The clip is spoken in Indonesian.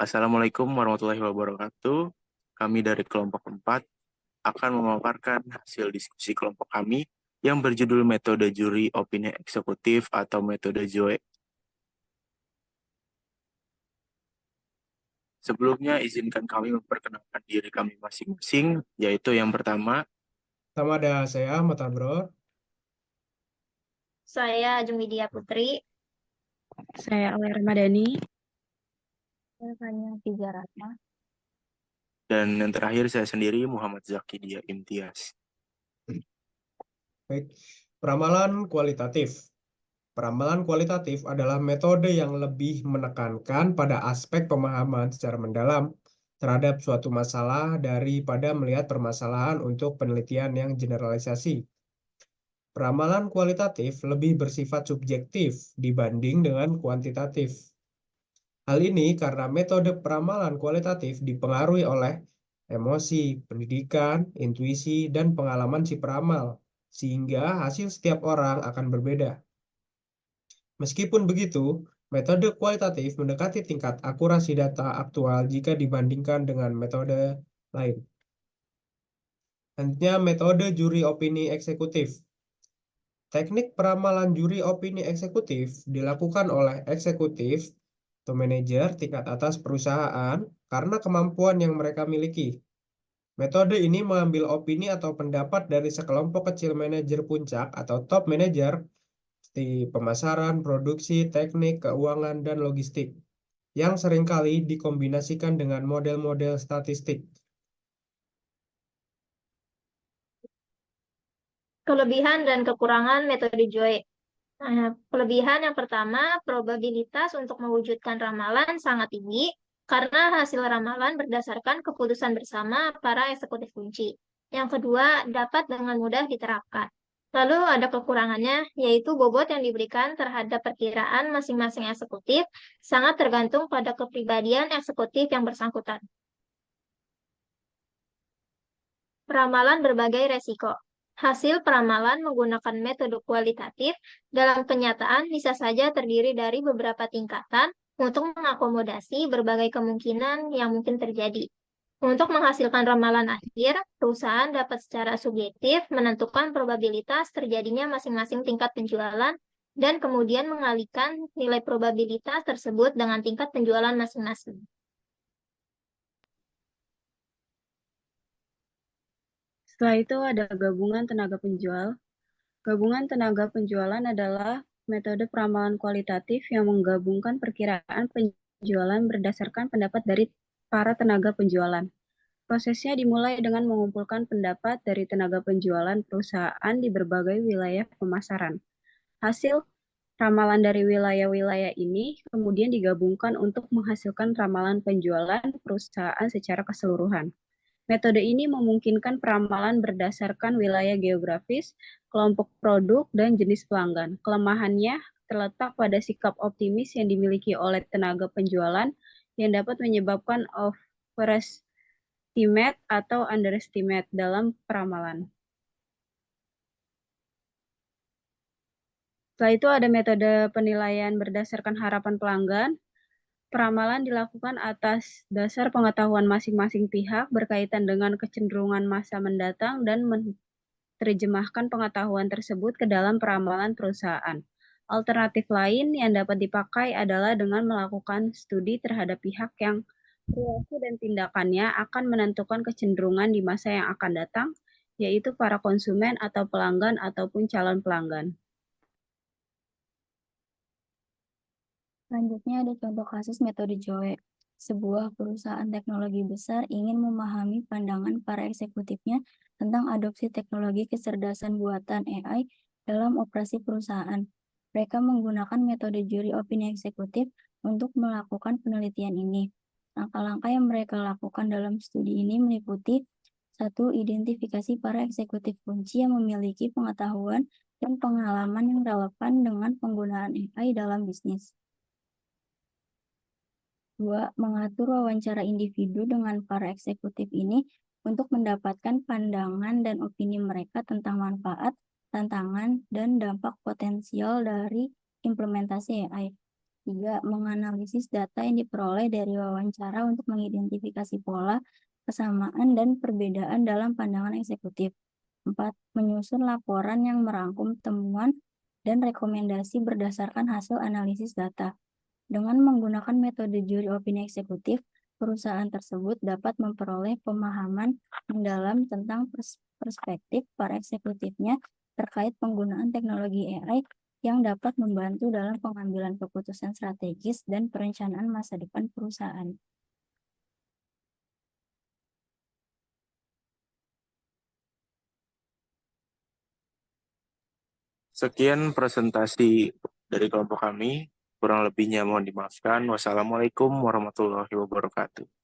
Assalamualaikum warahmatullahi wabarakatuh. Kami dari kelompok 4 akan memaparkan hasil diskusi kelompok kami yang berjudul metode juri opini eksekutif atau metode JOE. Sebelumnya izinkan kami memperkenalkan diri kami masing-masing, yaitu yang pertama, Sama ada saya, Ahmad Abrar. Saya Jumidia Putri. Saya Alia Ramadhani. Saya Fania Tiga Ratna. dan yang terakhir saya sendiri Muhammad Zaki Dia Imtiaz. Baik, peramalan kualitatif. Peramalan kualitatif adalah metode yang lebih menekankan pada aspek pemahaman secara mendalam terhadap suatu masalah daripada melihat permasalahan untuk penelitian yang generalisasi. Peramalan kualitatif lebih bersifat subjektif dibanding dengan kuantitatif. Hal ini karena metode peramalan kualitatif dipengaruhi oleh emosi, pendidikan, intuisi, dan pengalaman si peramal, sehingga hasil setiap orang akan berbeda. Meskipun begitu, metode kualitatif mendekati tingkat akurasi data aktual jika dibandingkan dengan metode lain. Selanjutnya, metode juri opini eksekutif. Teknik peramalan juri opini eksekutif dilakukan oleh eksekutif atau manajer tingkat atas perusahaan karena kemampuan yang mereka miliki. Metode ini mengambil opini atau pendapat dari sekelompok kecil manajer puncak atau top manager seperti pemasaran, produksi, teknik, keuangan, dan logistik, yang seringkali dikombinasikan dengan model-model statistik. Kelebihan dan kekurangan metode JOE. Kelebihan yang pertama, probabilitas untuk mewujudkan ramalan sangat tinggi karena hasil ramalan berdasarkan keputusan bersama para eksekutif kunci. Yang kedua, dapat dengan mudah diterapkan. Lalu ada kekurangannya, yaitu bobot yang diberikan terhadap perkiraan masing-masing eksekutif sangat tergantung pada kepribadian eksekutif yang bersangkutan. Peramalan berbagai resiko. Hasil peramalan menggunakan metode kualitatif dalam kenyataan bisa saja terdiri dari beberapa tingkatan untuk mengakomodasi berbagai kemungkinan yang mungkin terjadi. Untuk menghasilkan ramalan akhir, perusahaan dapat secara subjektif menentukan probabilitas terjadinya masing-masing tingkat penjualan dan kemudian mengalihkan nilai probabilitas tersebut dengan tingkat penjualan masing-masing. Setelah itu ada gabungan tenaga penjual. Gabungan tenaga penjualan adalah metode peramalan kualitatif yang menggabungkan perkiraan penjualan berdasarkan pendapat dari para tenaga penjualan. Prosesnya dimulai dengan mengumpulkan pendapat dari tenaga penjualan perusahaan di berbagai wilayah pemasaran. Hasil ramalan dari wilayah-wilayah ini kemudian digabungkan untuk menghasilkan ramalan penjualan perusahaan secara keseluruhan. Metode ini memungkinkan peramalan berdasarkan wilayah geografis, kelompok produk, dan jenis pelanggan. Kelemahannya terletak pada sikap optimis yang dimiliki oleh tenaga penjualan yang dapat menyebabkan overestimate atau underestimate dalam peramalan. Setelah itu ada metode penilaian berdasarkan harapan pelanggan. Peramalan dilakukan atas dasar pengetahuan masing-masing pihak berkaitan dengan kecenderungan masa mendatang dan menerjemahkan pengetahuan tersebut ke dalam peramalan perusahaan. Alternatif lain yang dapat dipakai adalah dengan melakukan studi terhadap pihak yang perilaku dan tindakannya akan menentukan kecenderungan di masa yang akan datang, yaitu para konsumen atau pelanggan ataupun calon pelanggan. Selanjutnya ada contoh kasus metode JOE. Sebuah perusahaan teknologi besar ingin memahami pandangan para eksekutifnya tentang adopsi teknologi kecerdasan buatan AI dalam operasi perusahaan. Mereka menggunakan metode juri opini eksekutif untuk melakukan penelitian ini. Langkah-langkah yang mereka lakukan dalam studi ini meliputi: 1. Identifikasi para eksekutif kunci yang memiliki pengetahuan dan pengalaman yang relevan dengan penggunaan AI dalam bisnis. 2. Mengatur wawancara individu dengan para eksekutif ini untuk mendapatkan pandangan dan opini mereka tentang manfaat, tantangan, dan dampak potensial dari implementasi AI. 3. Menganalisis data yang diperoleh dari wawancara untuk mengidentifikasi pola, kesamaan, dan perbedaan dalam pandangan eksekutif. 4. Menyusun laporan yang merangkum temuan dan rekomendasi berdasarkan hasil analisis data. Dengan menggunakan metode juri opini eksekutif, perusahaan tersebut dapat memperoleh pemahaman mendalam tentang perspektif para eksekutifnya terkait penggunaan teknologi AI yang dapat membantu dalam pengambilan keputusan strategis dan perencanaan masa depan perusahaan. Sekian presentasi dari kelompok kami. Kurang lebihnya mohon dimaafkan. Wassalamualaikum warahmatullahi wabarakatuh.